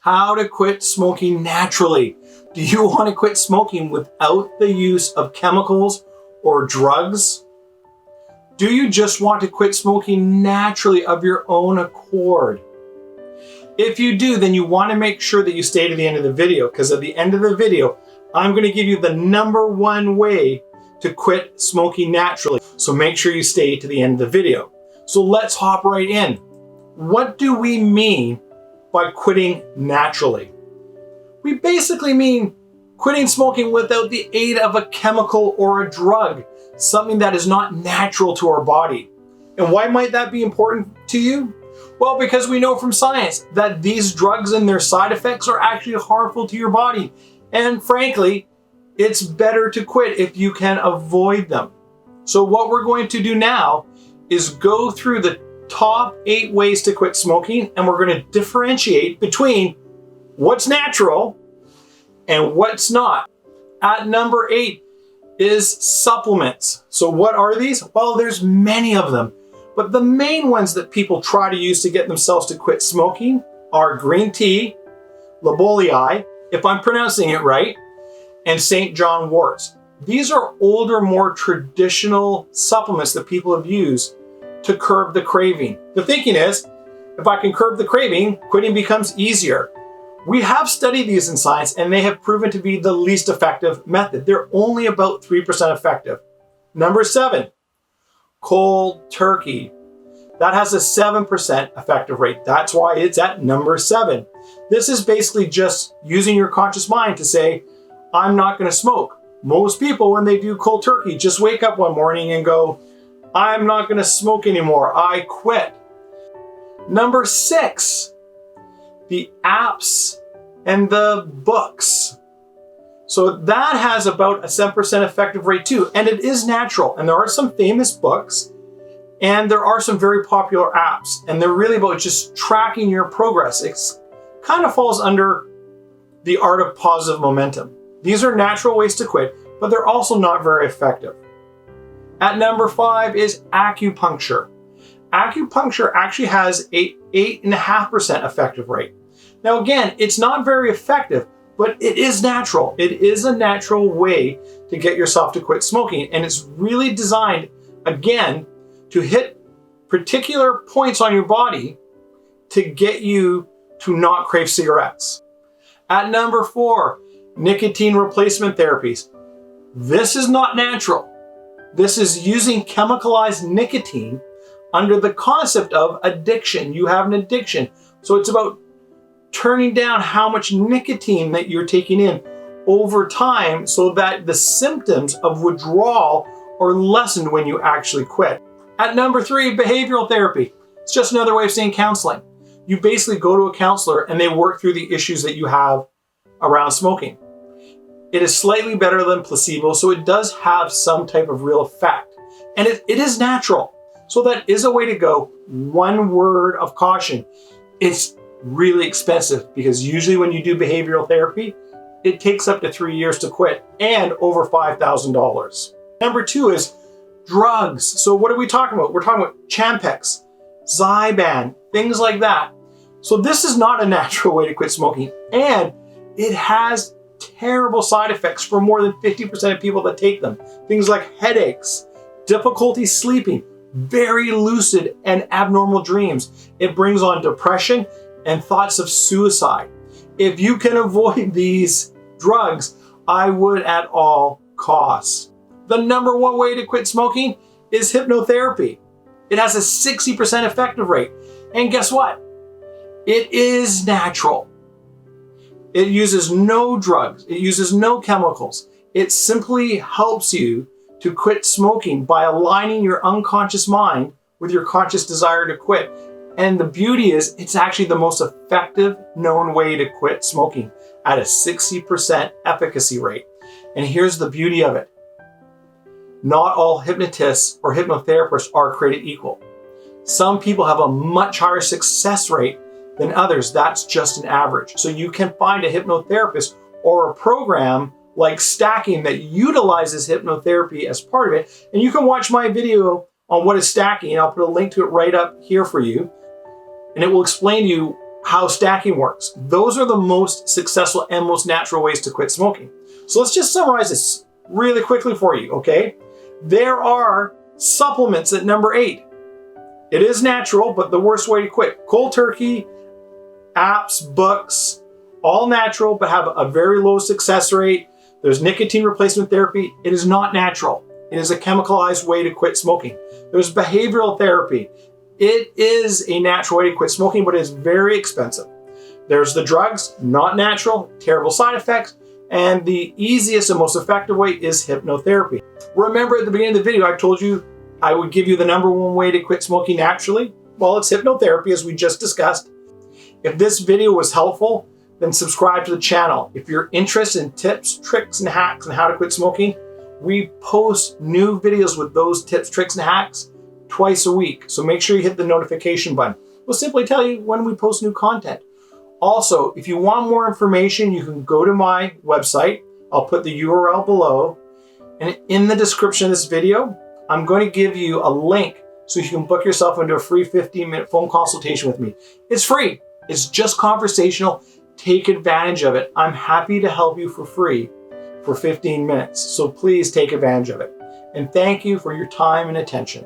How to quit smoking naturally. Do you want to quit smoking without the use of chemicals or drugs? Do you just want to quit smoking naturally of your own accord? If you do, then you want to make sure that you stay to the end of the video, because at the end of the video, I'm going to give you the #1 way to quit smoking naturally. So make sure you stay to the end of the video. So let's hop right in. What do we mean by quitting naturally? We basically mean quitting smoking without the aid of a chemical or a drug, something that is not natural to our body. And why might that be important to you? Well, because we know from science that these drugs and their side effects are actually harmful to your body. And frankly, it's better to quit if you can avoid them. So what we're going to do now is go through the top 8 ways to quit smoking, and we're going to differentiate between what's natural and what's not. At number 8 is supplements. So what are these? Well, there's many of them, but the main ones that people try to use to get themselves to quit smoking are green tea, lobolei, if I'm pronouncing it right, and St. John worts. These are older, more traditional supplements that people have used to curb the craving. The thinking is, if I can curb the craving, quitting becomes easier. We have studied these in science, and they have proven to be the least effective method. They're only about 3% effective. Number 7, cold turkey. That has a 7% effective rate. That's why it's at number 7. This is basically just using your conscious mind to say, I'm not going to smoke. Most people, when they do cold turkey, just wake up one morning and go, I'm not going to smoke anymore. I quit. Number 6, the apps and the books. So that has about a 7% effective rate too. And it is natural. And there are some famous books and there are some very popular apps. And they're really about just tracking your progress. It kind of falls under the art of positive momentum. These are natural ways to quit, but they're also not very effective. At number 5 is acupuncture. Acupuncture actually has a 8.5% effective rate. Now again, it's not very effective, but it is natural. It is a natural way to get yourself to quit smoking, and it's really designed, again, to hit particular points on your body to get you to not crave cigarettes. At number 4, nicotine replacement therapies. This is not natural. This is using chemicalized nicotine under the concept of addiction. You have an addiction. So it's about turning down how much nicotine that you're taking in over time so that the symptoms of withdrawal are lessened when you actually quit. At number 3, behavioral therapy. It's just another way of saying counseling. You basically go to a counselor and they work through the issues that you have around smoking. It is slightly better than placebo, so it does have some type of real effect. And it is natural. So that is a way to go. One word of caution. It's really expensive because usually when you do behavioral therapy, it takes up to 3 years to quit and over $5,000. Number 2 is drugs. So what are we talking about? We're talking about Champex, Zyban, things like that. So this is not a natural way to quit smoking, and it has terrible side effects for more than 50% of people that take them. Things like headaches, difficulty sleeping, very lucid and abnormal dreams. It brings on depression and thoughts of suicide. If you can avoid these drugs, I would at all costs. The #1 way to quit smoking is hypnotherapy. It has a 60% effective rate. And guess what? It is natural. It uses no drugs. It uses no chemicals. It simply helps you to quit smoking by aligning your unconscious mind with your conscious desire to quit. And the beauty is, it's actually the most effective known way to quit smoking at a 60% efficacy rate. And here's the beauty of it. Not all hypnotists or hypnotherapists are created equal. Some people have a much higher success rate than others. That's just an average. So you can find a hypnotherapist or a program like Stacking that utilizes hypnotherapy as part of it. And you can watch my video on what is Stacking. I'll put a link to it right up here for you. And it will explain to you how stacking works. Those are the most successful and most natural ways to quit smoking. So let's just summarize this really quickly for you, okay? There are supplements at number 8. It is natural, but the worst way to quit. Cold turkey, apps, books, all natural, but have a very low success rate. There's nicotine replacement therapy. It is not natural. It is a chemicalized way to quit smoking. There's behavioral therapy. It is a natural way to quit smoking, but it is very expensive. There's the drugs, not natural, terrible side effects, and the easiest and most effective way is hypnotherapy. Remember at the beginning of the video, I told you I would give you the number 1 way to quit smoking naturally? Well, it's hypnotherapy, as we just discussed. If this video was helpful, then subscribe to the channel. If you're interested in tips, tricks, and hacks on how to quit smoking, we post new videos with those tips, tricks, and hacks twice a week. So make sure you hit the notification button. We'll simply tell you when we post new content. Also, if you want more information, you can go to my website. I'll put the URL below. And in the description of this video, I'm going to give you a link so you can book yourself into a free 15-minute phone consultation with me. It's free. It's just conversational. Take advantage of it. I'm happy to help you for free for 15 minutes. So please take advantage of it. And thank you for your time and attention.